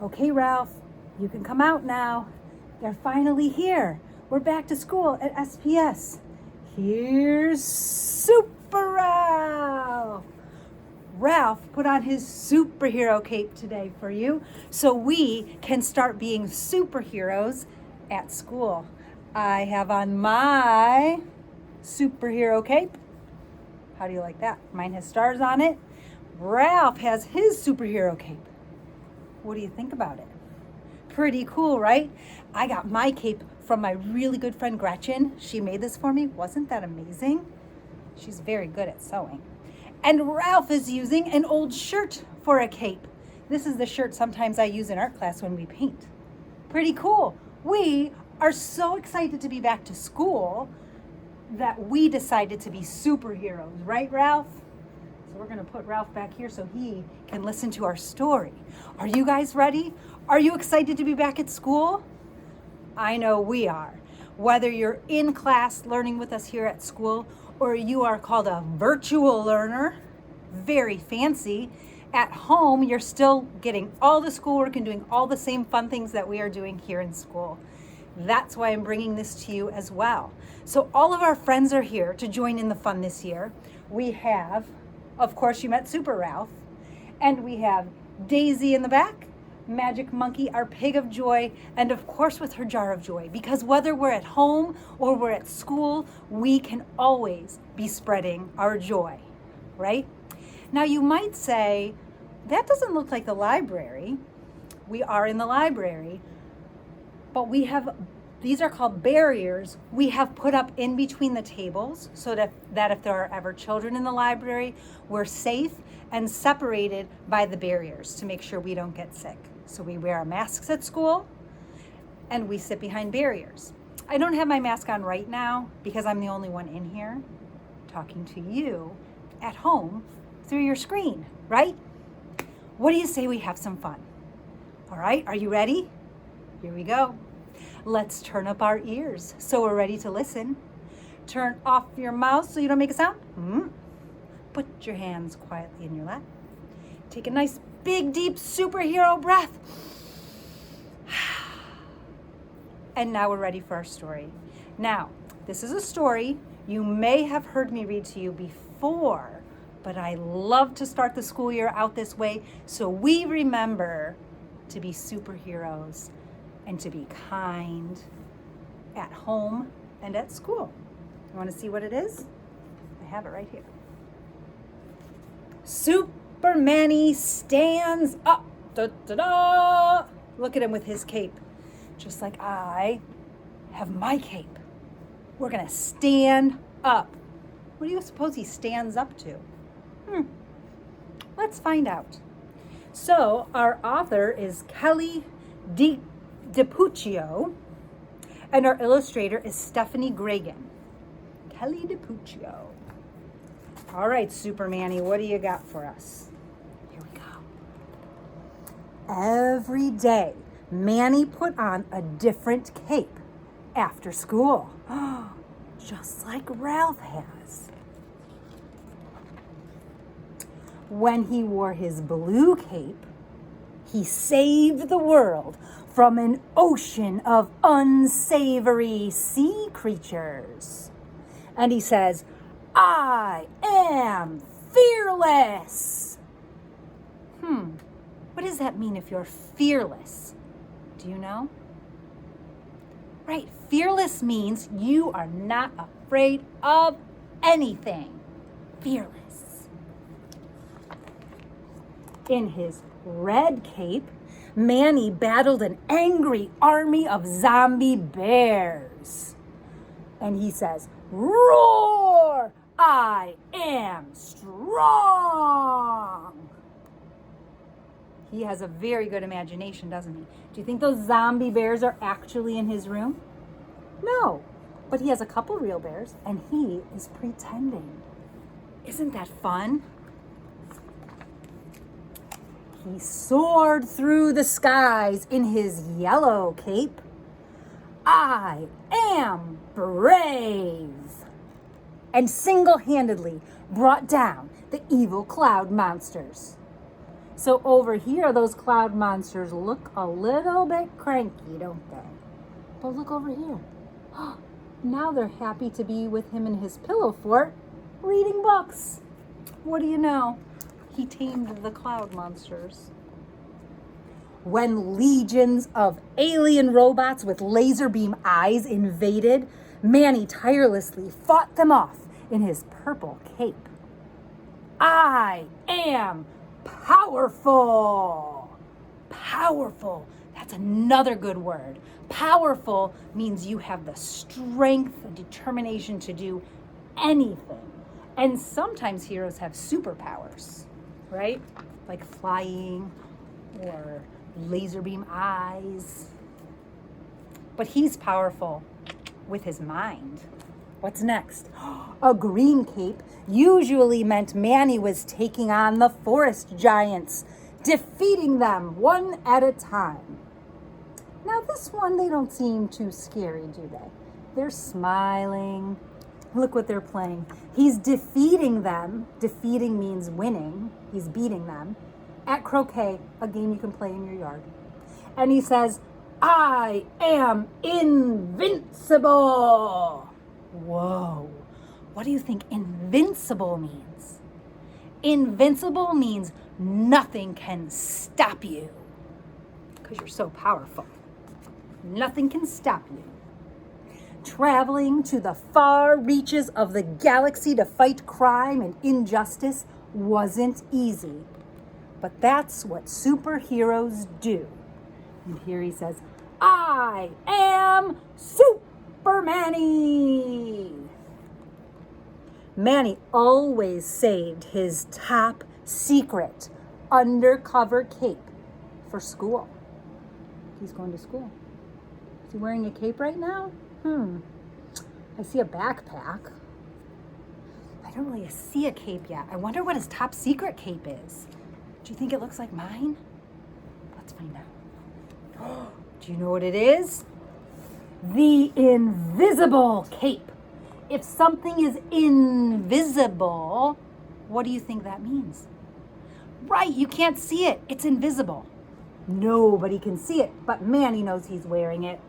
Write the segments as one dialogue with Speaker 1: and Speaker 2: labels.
Speaker 1: Okay, Ralph, you can come out now. They're finally here. We're back to school at SPS. Here's Super Ralph. Ralph put on his superhero cape today for you so we can start being superheroes at school. I have on my superhero cape. How do you like that? Mine has stars on it. Ralph has his superhero cape. What do you think about it? Pretty cool, right? I got my cape from my really good friend Gretchen. She made this for me. Wasn't that amazing? She's very good at sewing. And Ralph is using an old shirt for a cape. This is the shirt sometimes I use in art class when we paint. Pretty cool. We are so excited to be back to school that we decided to be superheroes, right, Ralph? So we're going to put Ralph back here so he can listen to our story. Are you guys ready? Are you excited to be back at school? I know we are. Whether you're in class learning with us here at school or you are called a virtual learner, very fancy, at home you're still getting all the schoolwork and doing all the same fun things that we are doing here in school. That's why I'm bringing this to you as well. So all of our friends are here to join in the fun this year. We have, of course, you met Super Ralph, and we have Daisy in the back, Magic Monkey, our pig of joy, and of course with her jar of joy, because whether we're at home or we're at school, we can always be spreading our joy, right? Now you might say, that doesn't look like the library. We are in the library, but these are called barriers we have put up in between the tables so that if there are ever children in the library, we're safe and separated by the barriers to make sure we don't get sick. So we wear our masks at school and we sit behind barriers. I don't have my mask on right now because I'm the only one in here talking to you at home through your screen, right? What do you say we have some fun? All right, are you ready? Here we go. Let's turn up our ears so we're ready to listen. Turn off your mouth so you don't make a sound. Put your hands quietly in your lap. Take a nice big deep superhero breath. And now we're ready for our story. Now, this is a story you may have heard me read to you before, but I love to start the school year out this way so we remember to be superheroes and to be kind at home and at school. You want to see what it is? I have it right here. Super Manny stands up. Da, da, da. Look at him with his cape. Just like I have my cape. We're going to stand up. What do you suppose he stands up to? Let's find out. So our author is Kelly DiPucchio, and our illustrator is Stephanie Gregan. Kelly DiPucchio. All right, Super Manny, what do you got for us? Here we go. Every day, Manny put on a different cape after school, just like Ralph has. When he wore his blue cape, he saved the world from an ocean of unsavory sea creatures. And he says, I am fearless. What does that mean if you're fearless? Do you know? Right, fearless means you are not afraid of anything. Fearless. In his red cape, Manny battled an angry army of zombie bears. And he says, roar, I am strong. He has a very good imagination, doesn't he? Do you think those zombie bears are actually in his room? No, but he has a couple real bears and he is pretending. Isn't that fun? He soared through the skies in his yellow cape. I am brave. And single-handedly brought down the evil cloud monsters. So over here, those cloud monsters look a little bit cranky, don't they? But look over here. Now they're happy to be with him in his pillow fort, reading books. What do you know? He tamed the cloud monsters. When legions of alien robots with laser beam eyes invaded, Manny tirelessly fought them off in his purple cape. I am powerful. Powerful. That's another good word. Powerful means you have the strength and determination to do anything. And sometimes heroes have superpowers, right? Like flying or laser beam eyes. But he's powerful with his mind. What's next? A green cape usually meant Manny was taking on the forest giants, defeating them one at a time. Now this one, they don't seem too scary, do they? They're smiling. Look what they're playing. He's defeating them. Defeating means winning. He's beating them at croquet, a game you can play in your yard. And he says, I am invincible. Whoa. What do you think invincible means? Invincible means nothing can stop you because you're so powerful. Nothing can stop you. Traveling to the far reaches of the galaxy to fight crime and injustice wasn't easy. But that's what superheroes do. And here he says, I am Super Manny. Manny always saved his top secret undercover cape for school. He's going to school. Is he wearing a cape right now? I see a backpack. I don't really see a cape yet. I wonder what his top secret cape is. Do you think it looks like mine? Let's find out. Do you know what it is? The invisible cape. If something is invisible, what do you think that means? Right, you can't see it. It's invisible. Nobody can see it, but Manny knows he's wearing it.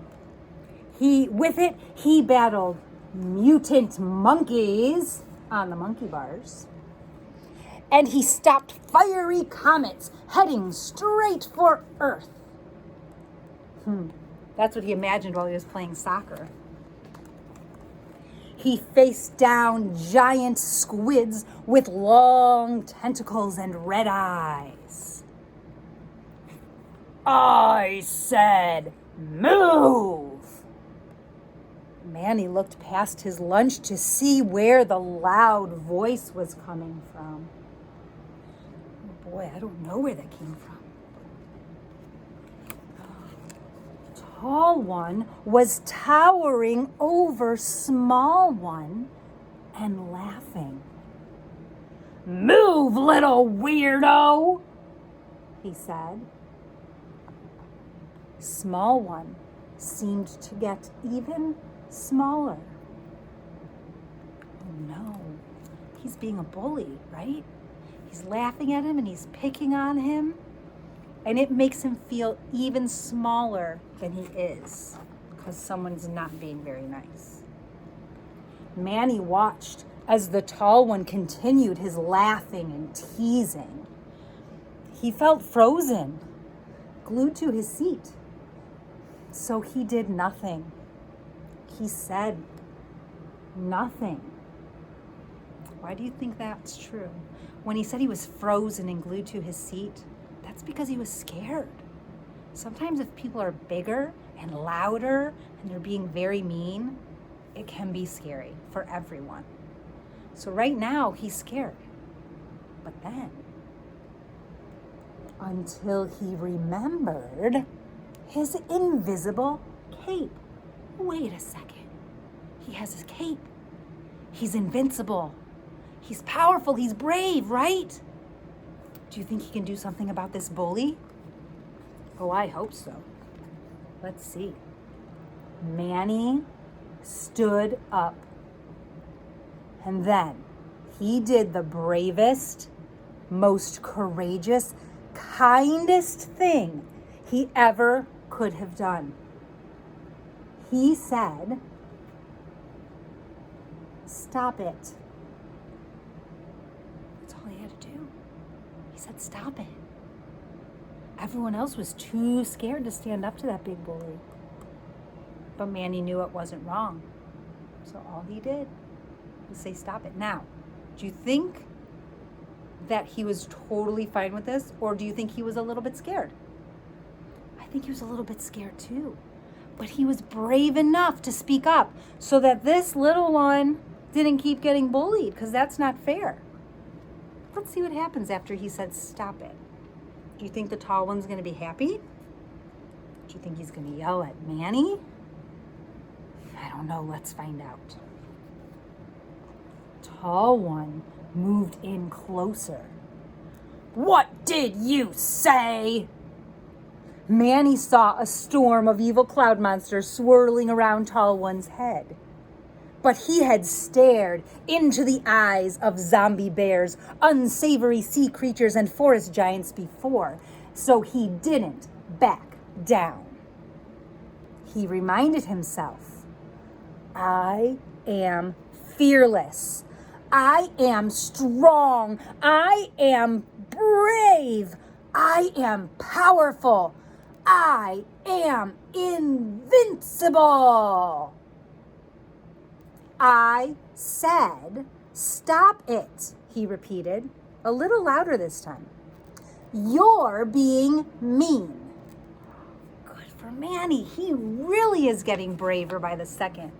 Speaker 1: With it, he battled mutant monkeys on the monkey bars. And he stopped fiery comets heading straight for Earth. That's what he imagined while he was playing soccer. He faced down giant squids with long tentacles and red eyes. I said, move! Manny looked past his lunch to see where the loud voice was coming from. Oh boy, I don't know where that came from. Tall one was towering over small one and laughing. Move, little weirdo, he said. Small one seemed to get even smaller. Oh no, he's being a bully, right? He's laughing at him and he's picking on him. And it makes him feel even smaller than he is because someone's not being very nice. Manny watched as the tall one continued his laughing and teasing. He felt frozen, glued to his seat. So he did nothing. He said nothing. Why do you think that's true? When he said he was frozen and glued to his seat, that's because he was scared. Sometimes if people are bigger and louder and they're being very mean, it can be scary for everyone. So right now, he's scared. But then, until he remembered his invisible cape. Wait a second. He has his cape. He's invincible. He's powerful. He's brave, right? Do you think he can do something about this bully? Oh, I hope so. Let's see. Manny stood up. And then he did the bravest, most courageous, kindest thing he ever could have done. He said, "Stop it." That's all he had to do. He said, "Stop it." Everyone else was too scared to stand up to that big bully. But Manny knew it wasn't wrong. So all he did was say, "Stop it." Now, do you think that he was totally fine with this, or do you think he was a little bit scared? I think he was a little bit scared too. But he was brave enough to speak up so that this little one didn't keep getting bullied, because that's not fair. Let's see what happens after he said, "Stop it." Do you think the tall one's going to be happy? Do you think he's going to yell at Manny? I don't know. Let's find out. Tall one moved in closer. "What did you say?" Manny saw a storm of evil cloud monsters swirling around Tall One's head. But he had stared into the eyes of zombie bears, unsavory sea creatures, and forest giants before, so he didn't back down. He reminded himself, "I am fearless. I am strong. I am brave. I am powerful. I am invincible." "I said, stop it," he repeated, a little louder this time. "You're being mean." Good for Manny. He really is getting braver by the second.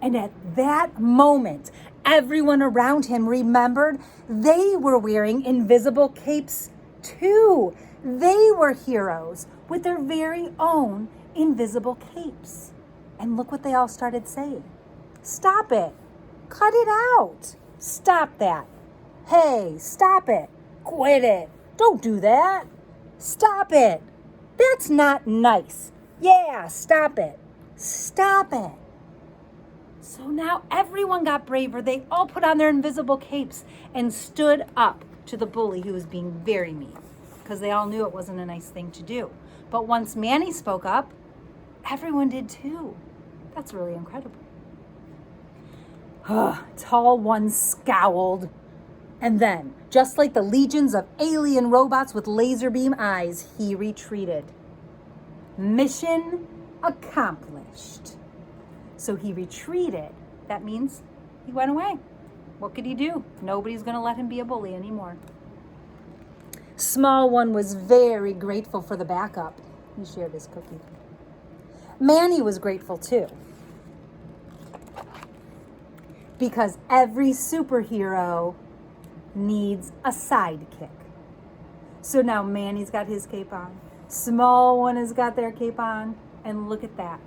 Speaker 1: And at that moment, everyone around him remembered they were wearing invisible capes too. They were heroes with their very own invisible capes. And look what they all started saying. "Stop it. Cut it out. Stop that. Hey, stop it. Quit it. Don't do that. Stop it. That's not nice. Yeah, stop it. Stop it." So now everyone got braver. They all put on their invisible capes and stood up to the bully who was being very mean, because they all knew it wasn't a nice thing to do. But once Manny spoke up, everyone did too. That's really incredible. Tall one scowled. And then, just like the legions of alien robots with laser beam eyes, he retreated. Mission accomplished. So he retreated. That means he went away. What could he do? Nobody's going to let him be a bully anymore. Small one was very grateful for the backup. He shared his cookie. Manny was grateful too. Because every superhero needs a sidekick. So now Manny's got his cape on. Small one has got their cape on. And look at that.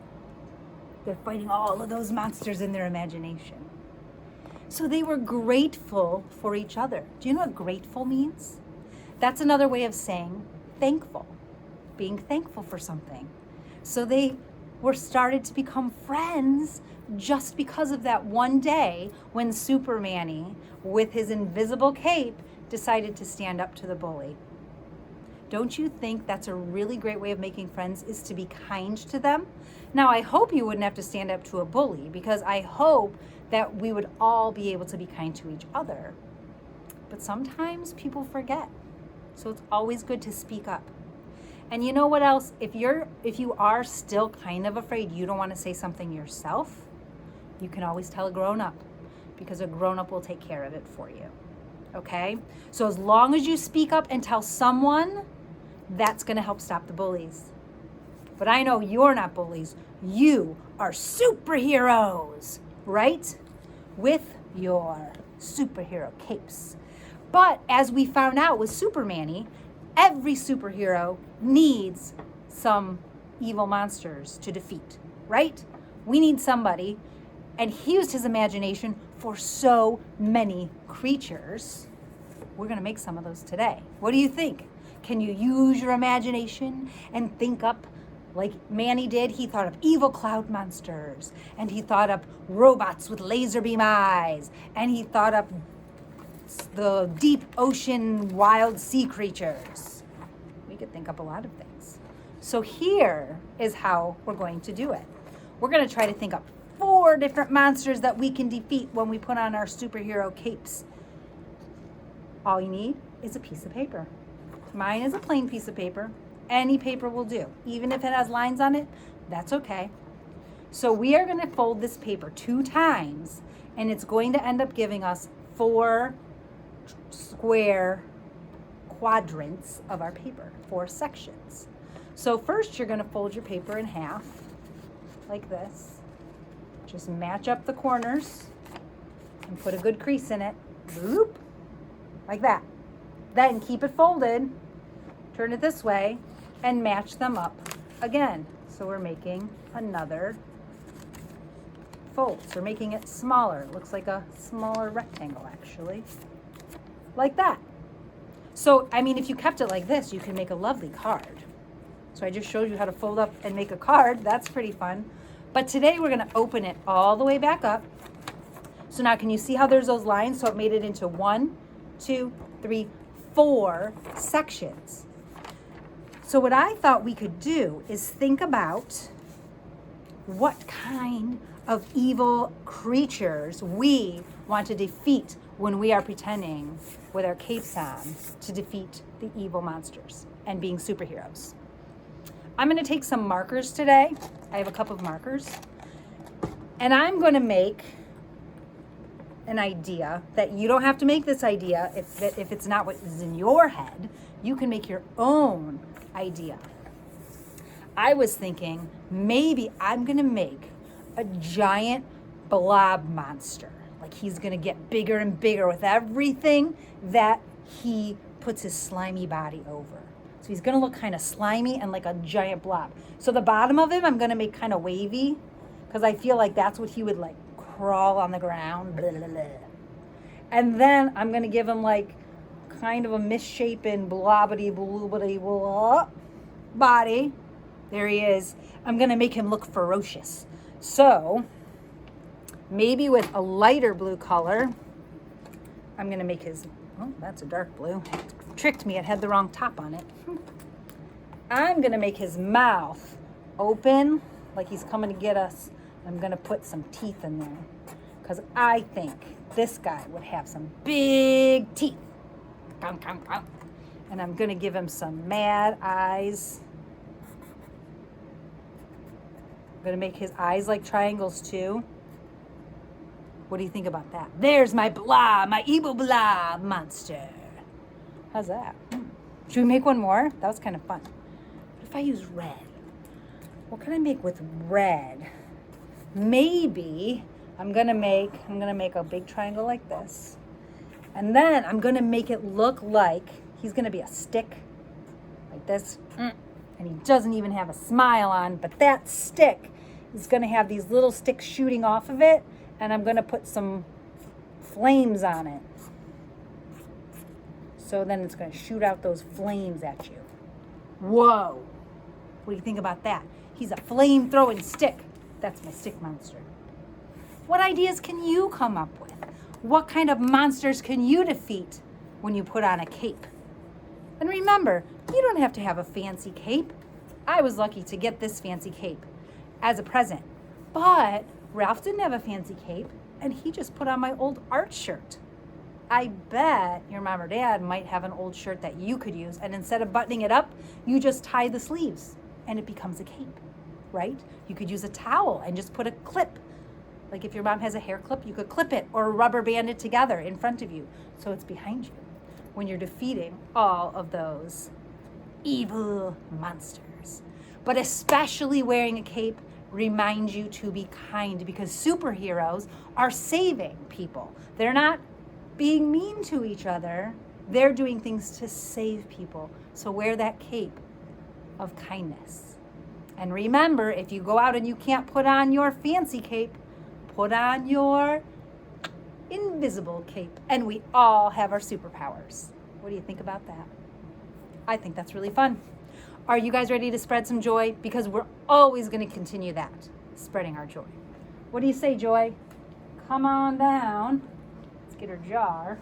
Speaker 1: They're fighting all of those monsters in their imagination. So they were grateful for each other. Do you know what grateful means? That's another way of saying thankful. Being thankful for something. So they were started to become friends just because of that one day when Super Manny, with his invisible cape, decided to stand up to the bully. Don't you think that's a really great way of making friends, is to be kind to them? Now, I hope you wouldn't have to stand up to a bully, because I hope that we would all be able to be kind to each other. But sometimes people forget. So it's always good to speak up. And you know what else? If you are still kind of afraid, you don't want to say something yourself, you can always tell a grown-up, because a grown-up will take care of it for you. Okay? So as long as you speak up and tell someone, that's going to help stop the bullies. But I know you're not bullies. You are superheroes, right? With your superhero capes. But as we found out with Super Manny, every superhero needs some evil monsters to defeat, right? We need somebody. And he used his imagination for so many creatures. We're going to make some of those today. What do you think? Can you use your imagination and think up like Manny did? He thought of evil cloud monsters, and he thought up robots with laser beam eyes, and he thought up giraffes, the deep ocean wild sea creatures. We could think up a lot of things. So here is how we're going to do it. We're going to try to think up 4 different monsters that we can defeat when we put on our superhero capes. All you need is a piece of paper. Mine is a plain piece of paper. Any paper will do. Even if it has lines on it, that's okay. So we are going to fold this paper 2 times, and it's going to end up giving us 4 square quadrants of our paper, 4 sections. So first you're going to fold your paper in half like this. Just match up the corners and put a good crease in it. Bloop, like that. Then keep it folded, turn it this way, and match them up again. So we're making another fold. So we're making it smaller. It looks like a smaller rectangle actually, like that. So, I mean, if you kept it like this, you can make a lovely card. So I just showed you how to fold up and make a card. That's pretty fun. But today we're going to open it all the way back up. So now can you see how there's those lines? So it made it into 1, 2, 3, 4 sections. So what I thought we could do is think about what kind of evil creatures we want to defeat when we are pretending with our capes on to defeat the evil monsters and being superheroes. I'm going to take some markers today. I have a cup of markers. And I'm going to make an idea that you don't have to make this idea if it's not what is in your head. You can make your own idea. I was thinking maybe I'm going to make a giant blob monster. Like he's going to get bigger and bigger with everything that he puts his slimy body over. So he's going to look kind of slimy and like a giant blob. So the bottom of him I'm going to make kind of wavy because I feel like that's what he would like crawl on the ground. Blah, blah, blah. And then I'm going to give him like kind of a misshapen blobbity bloobity blah body. There he is. I'm going to make him look ferocious. So maybe with a lighter blue color, I'm going to make his, oh, that's a dark blue. It tricked me. It had the wrong top on it. I'm going to make his mouth open like he's coming to get us. I'm going to put some teeth in there because I think this guy would have some big teeth. And I'm going to give him some mad eyes. I'm going to make his eyes like triangles too. What do you think about that? There's my blob, my evil blob monster. How's that? Should we make one more? That was kind of fun. What if I use red? What can I make with red? Maybe I'm gonna make a big triangle like this. And then I'm gonna make it look like he's gonna be a stick like this. And he doesn't even have a smile on, but that stick is gonna have these little sticks shooting off of it, and I'm gonna put some flames on it. So then it's gonna shoot out those flames at you. Whoa, what do you think about that? He's a flame-throwing stick. That's my stick monster. What ideas can you come up with? What kind of monsters can you defeat when you put on a cape? And remember, you don't have to have a fancy cape. I was lucky to get this fancy cape as a present. But Ralph didn't have a fancy cape, and he just put on my old art shirt. I bet your mom or dad might have an old shirt that you could use, and instead of buttoning it up, you just tie the sleeves, and it becomes a cape, right? You could use a towel and just put a clip. Like if your mom has a hair clip, you could clip it or rubber band it together in front of you so it's behind you when you're defeating all of those evil monsters. But especially wearing a cape reminds you to be kind, because superheroes are saving people. They're not being mean to each other. They're doing things to save people. So wear that cape of kindness. And remember, if you go out and you can't put on your fancy cape, put on your invisible cape. And we all have our superpowers. What do you think about that? I think that's really fun. Are you guys ready to spread some joy? Because we're always going to continue that, spreading our joy. What do you say, Joy? Come on down. Let's get her jar.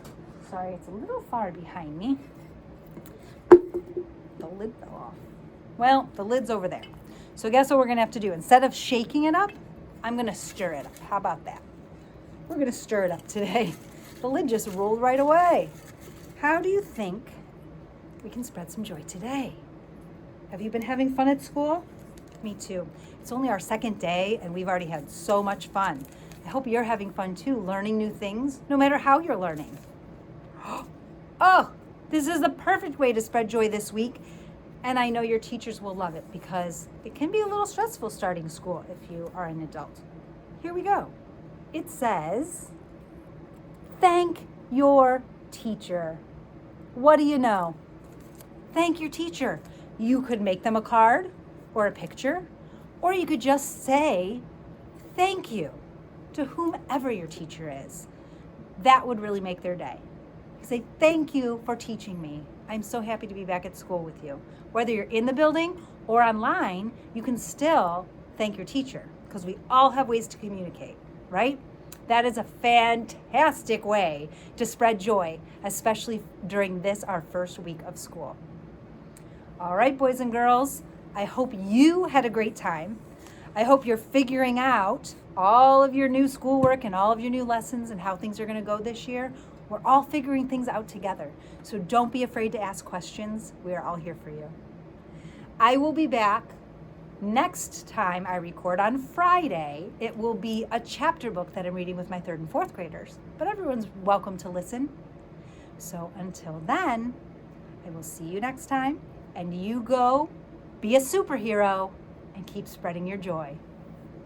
Speaker 1: Sorry, it's a little far behind me. The lid fell off. Well, the lid's over there. So guess what we're going to have to do? Instead of shaking it up, I'm going to stir it up. How about that? We're going to stir it up today. The lid just rolled right away. How do you think we can spread some joy today? Have you been having fun at school? Me too. It's only our second day and we've already had so much fun. I hope you're having fun too, learning new things, no matter how you're learning. Oh, this is the perfect way to spread joy this week. And I know your teachers will love it because it can be a little stressful starting school if you are an adult. Here we go. It says, thank your teacher. What do you know? Thank your teacher. You could make them a card or a picture, or you could just say thank you to whomever your teacher is. That would really make their day. Say thank you for teaching me. I'm so happy to be back at school with you. Whether you're in the building or online, you can still thank your teacher because we all have ways to communicate, right? That is a fantastic way to spread joy, especially during this, our first week of school. All right, boys and girls, I hope you had a great time. I hope you're figuring out all of your new schoolwork and all of your new lessons and how things are going to go this year. We're all figuring things out together. So don't be afraid to ask questions. We are all here for you. I will be back next time I record on Friday. It will be a chapter book that I'm reading with my 3rd and 4th graders. But everyone's welcome to listen. So until then, I will see you next time. And you go be a superhero and keep spreading your joy.